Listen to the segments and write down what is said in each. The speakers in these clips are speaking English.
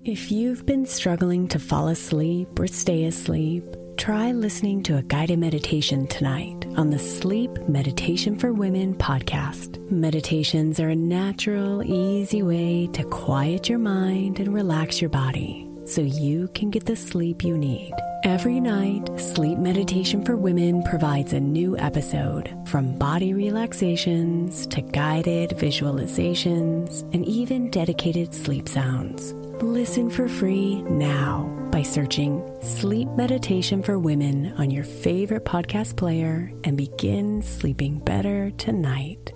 If you've been struggling to fall asleep or stay asleep, try listening to a guided meditation tonight on the Sleep Meditation for Women podcast. Meditations are a natural, easy way to quiet your mind and relax your body so you can get the sleep you need. Every night, Sleep Meditation for Women provides a new episode, from body relaxations to guided visualizations and even dedicated sleep sounds. Listen for free now by searching Sleep Meditation for Women on your favorite podcast player and begin sleeping better tonight.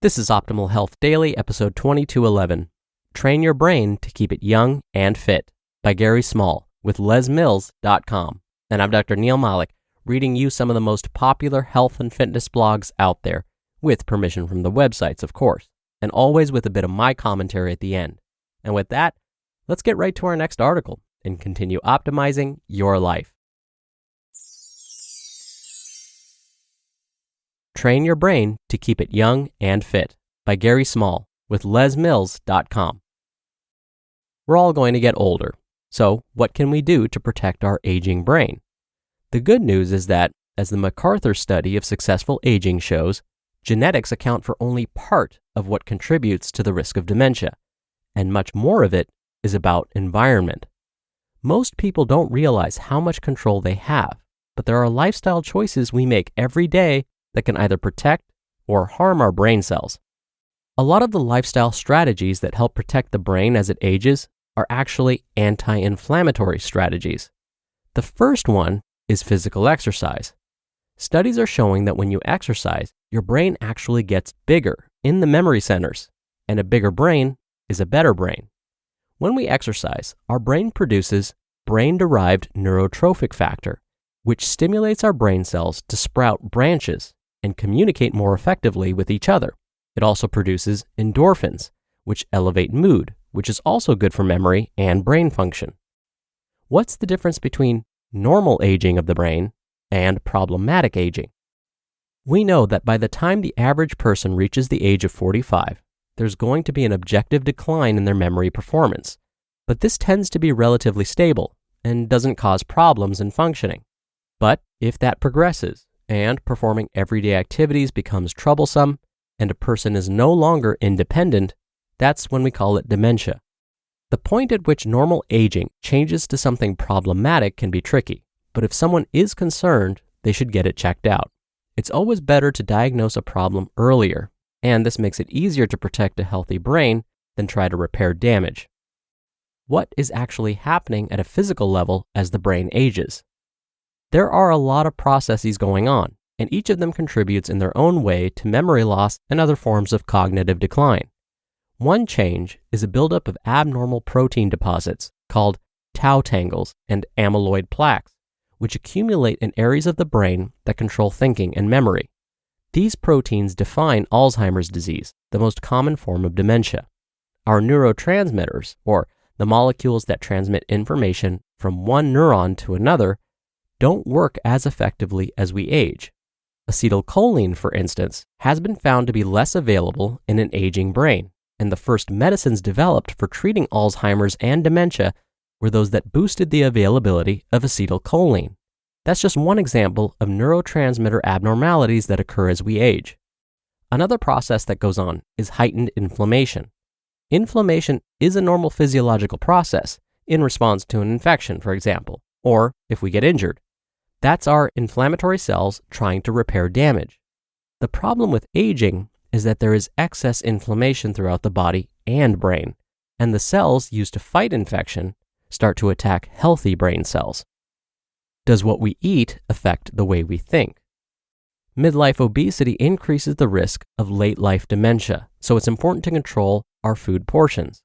This is Optimal Health Daily, episode 2211. Train Your Brain to Keep It Young and Fit by Gary Small with lesmills.com. And I'm Dr. Neil Malik, reading you some of the most popular health and fitness blogs out there, with permission from the websites, of course, and always with a bit of my commentary at the end. And with that, let's get right to our next article and continue optimizing your life. Train Your Brain to Keep It Young and Fit by Gary Small with lesmills.com. We're all going to get older, so what can we do to protect our aging brain? The good news is that, as the MacArthur study of successful aging shows, genetics account for only part of what contributes to the risk of dementia, and much more of it is about environment. Most people don't realize how much control they have, but there are lifestyle choices we make every day that can either protect or harm our brain cells. A lot of the lifestyle strategies that help protect the brain as it ages are actually anti-inflammatory strategies. The first one is physical exercise. Studies are showing that when you exercise, your brain actually gets bigger in the memory centers, and a bigger brain is a better brain. When we exercise, our brain produces brain-derived neurotrophic factor, which stimulates our brain cells to sprout branches and communicate more effectively with each other. It also produces endorphins, which elevate mood, which is also good for memory and brain function. What's the difference between normal aging of the brain and problematic aging? We know that by the time the average person reaches the age of 45, there's going to be an objective decline in their memory performance, but this tends to be relatively stable and doesn't cause problems in functioning. But if that progresses and performing everyday activities becomes troublesome and a person is no longer independent, that's when we call it dementia. The point at which normal aging changes to something problematic can be tricky, but if someone is concerned, they should get it checked out. It's always better to diagnose a problem earlier, and this makes it easier to protect a healthy brain than try to repair damage. What is actually happening at a physical level as the brain ages? There are a lot of processes going on, and each of them contributes in their own way to memory loss and other forms of cognitive decline. One change is a buildup of abnormal protein deposits called tau tangles and amyloid plaques, which accumulate in areas of the brain that control thinking and memory. These proteins define Alzheimer's disease, the most common form of dementia. Our neurotransmitters, or the molecules that transmit information from one neuron to another, don't work as effectively as we age. Acetylcholine, for instance, has been found to be less available in an aging brain, and the first medicines developed for treating Alzheimer's and dementia were those that boosted the availability of acetylcholine. That's just one example of neurotransmitter abnormalities that occur as we age. Another process that goes on is heightened inflammation. Inflammation is a normal physiological process in response to an infection, for example, or if we get injured. That's our inflammatory cells trying to repair damage. The problem with aging is that there is excess inflammation throughout the body and brain, and the cells used to fight infection start to attack healthy brain cells. Does what we eat affect the way we think? Midlife obesity increases the risk of late-life dementia, so it's important to control our food portions.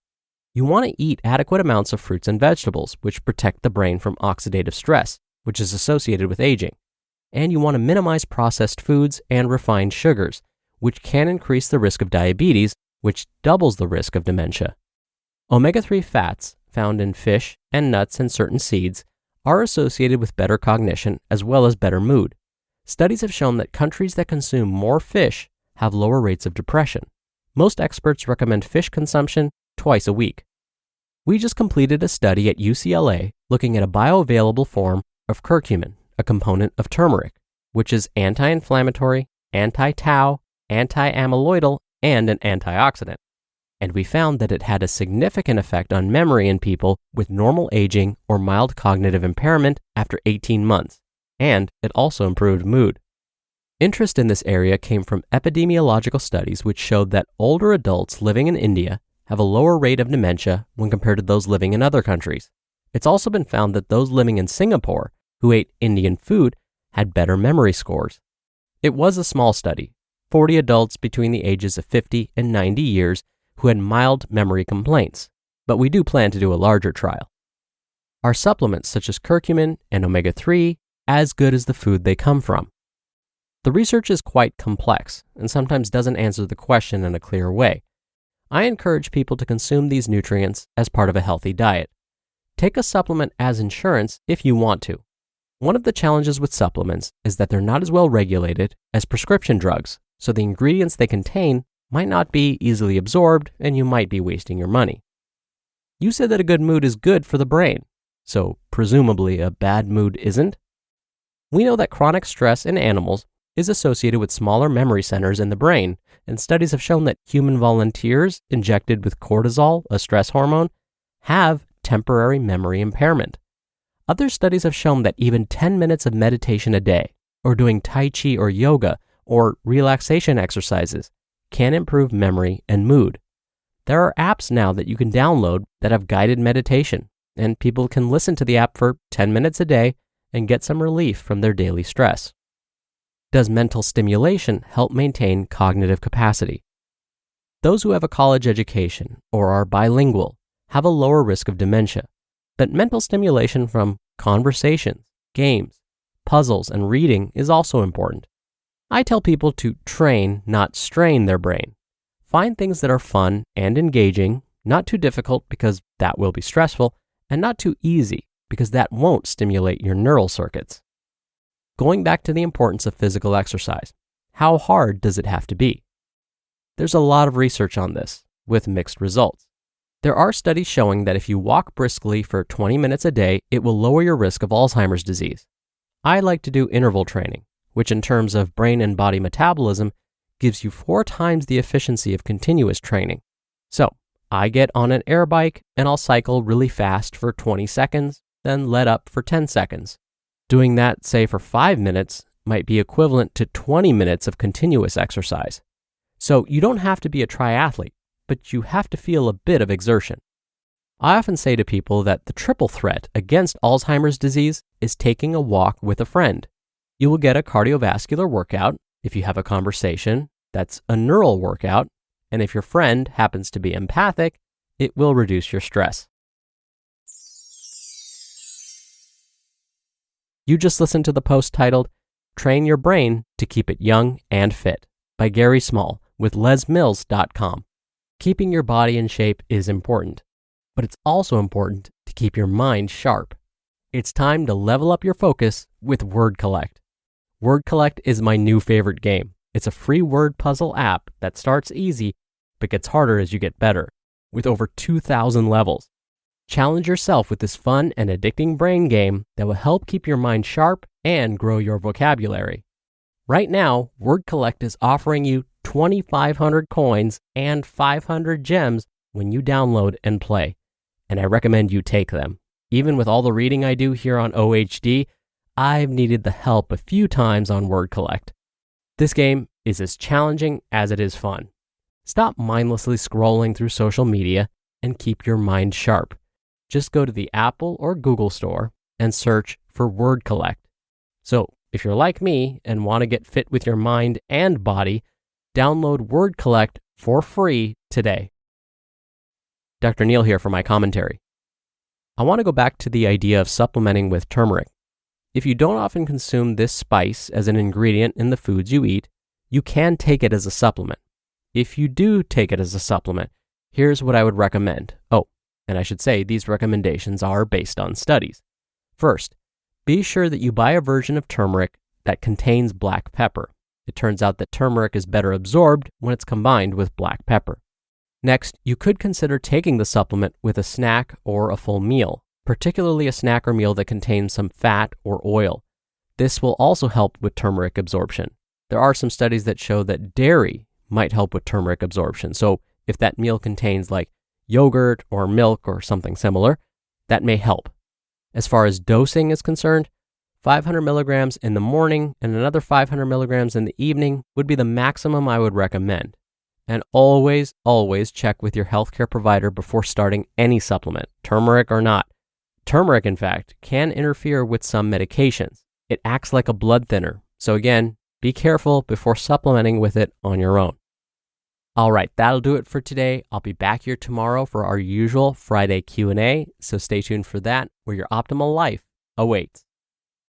You want to eat adequate amounts of fruits and vegetables, which protect the brain from oxidative stress, which is associated with aging. And you want to minimize processed foods and refined sugars, which can increase the risk of diabetes, which doubles the risk of dementia. Omega-3 fats, found in fish and nuts and certain seeds, are associated with better cognition as well as better mood. Studies have shown that countries that consume more fish have lower rates of depression. Most experts recommend fish consumption twice a week. We just completed a study at UCLA looking at a bioavailable form of curcumin, a component of turmeric, which is anti-inflammatory, anti-tau, anti-amyloidal, and an antioxidant. And we found that it had a significant effect on memory in people with normal aging or mild cognitive impairment after 18 months, and it also improved mood. Interest in this area came from epidemiological studies which showed that older adults living in India have a lower rate of dementia when compared to those living in other countries. It's also been found that those living in Singapore who ate Indian food had better memory scores. It was a small study, 40 adults between the ages of 50 and 90 years who had mild memory complaints, but we do plan to do a larger trial. Are supplements such as curcumin and omega-3 as good as the food they come from? The research is quite complex and sometimes doesn't answer the question in a clear way. I encourage people to consume these nutrients as part of a healthy diet. Take a supplement as insurance if you want to. One of the challenges with supplements is that they're not as well regulated as prescription drugs, so the ingredients they contain might not be easily absorbed and you might be wasting your money. You said that a good mood is good for the brain, so presumably a bad mood isn't? We know that chronic stress in animals is associated with smaller memory centers in the brain, and studies have shown that human volunteers injected with cortisol, a stress hormone, have temporary memory impairment. Other studies have shown that even 10 minutes of meditation a day, or doing Tai Chi or yoga, or relaxation exercises can improve memory and mood. There are apps now that you can download that have guided meditation, and people can listen to the app for 10 minutes a day and get some relief from their daily stress. Does mental stimulation help maintain cognitive capacity? Those who have a college education or are bilingual have a lower risk of dementia, but mental stimulation from conversations, games, puzzles, and reading is also important. I tell people to train, not strain their brain. Find things that are fun and engaging, not too difficult because that will be stressful, and not too easy because that won't stimulate your neural circuits. Going back to the importance of physical exercise, how hard does it have to be? There's a lot of research on this, with mixed results. There are studies showing that if you walk briskly for 20 minutes a day, it will lower your risk of Alzheimer's disease. I like to do interval training, which in terms of brain and body metabolism, gives you 4 times the efficiency of continuous training. So, I get on an air bike and I'll cycle really fast for 20 seconds, then let up for 10 seconds. Doing that, say, for 5 minutes might be equivalent to 20 minutes of continuous exercise. So you don't have to be a triathlete, but you have to feel a bit of exertion. I often say to people that the triple threat against Alzheimer's disease is taking a walk with a friend. You will get a cardiovascular workout. If you have a conversation, that's a neural workout. And if your friend happens to be empathic, it will reduce your stress. You just listened to the post titled, Train Your Brain to Keep It Young and Fit by Gary Small with lesmills.com. Keeping your body in shape is important, but it's also important to keep your mind sharp. It's time to level up your focus with Word Collect. Word Collect is my new favorite game. It's a free word puzzle app that starts easy but gets harder as you get better, with over 2,000 levels. Challenge yourself with this fun and addicting brain game that will help keep your mind sharp and grow your vocabulary. Right now, Word Collect is offering you 2,500 coins and 500 gems when you download and play, and I recommend you take them. Even with all the reading I do here on OHD, I've needed the help a few times on Word Collect. This game is as challenging as it is fun. Stop mindlessly scrolling through social media and keep your mind sharp. Just go to the Apple or Google store and search for Word Collect. So, if you're like me and want to get fit with your mind and body, download Word Collect for free today. Dr. Neal here for my commentary. I want to go back to the idea of supplementing with turmeric. If you don't often consume this spice as an ingredient in the foods you eat, you can take it as a supplement. If you do take it as a supplement, here's what I would recommend. Oh, and I should say these recommendations are based on studies. First, be sure that you buy a version of turmeric that contains black pepper. It turns out that turmeric is better absorbed when it's combined with black pepper. Next, you could consider taking the supplement with a snack or a full meal, particularly a snack or meal that contains some fat or oil. This will also help with turmeric absorption. There are some studies that show that dairy might help with turmeric absorption. So if that meal contains like yogurt or milk or something similar, that may help. As far as dosing is concerned, 500 milligrams in the morning and another 500 milligrams in the evening would be the maximum I would recommend. And always check with your healthcare provider before starting any supplement, turmeric or not. Turmeric, in fact, can interfere with some medications. It acts like a blood thinner. So again, be careful before supplementing with it on your own. All right, that'll do it for today. I'll be back here tomorrow for our usual Friday Q&A, so stay tuned for that, where your optimal life awaits.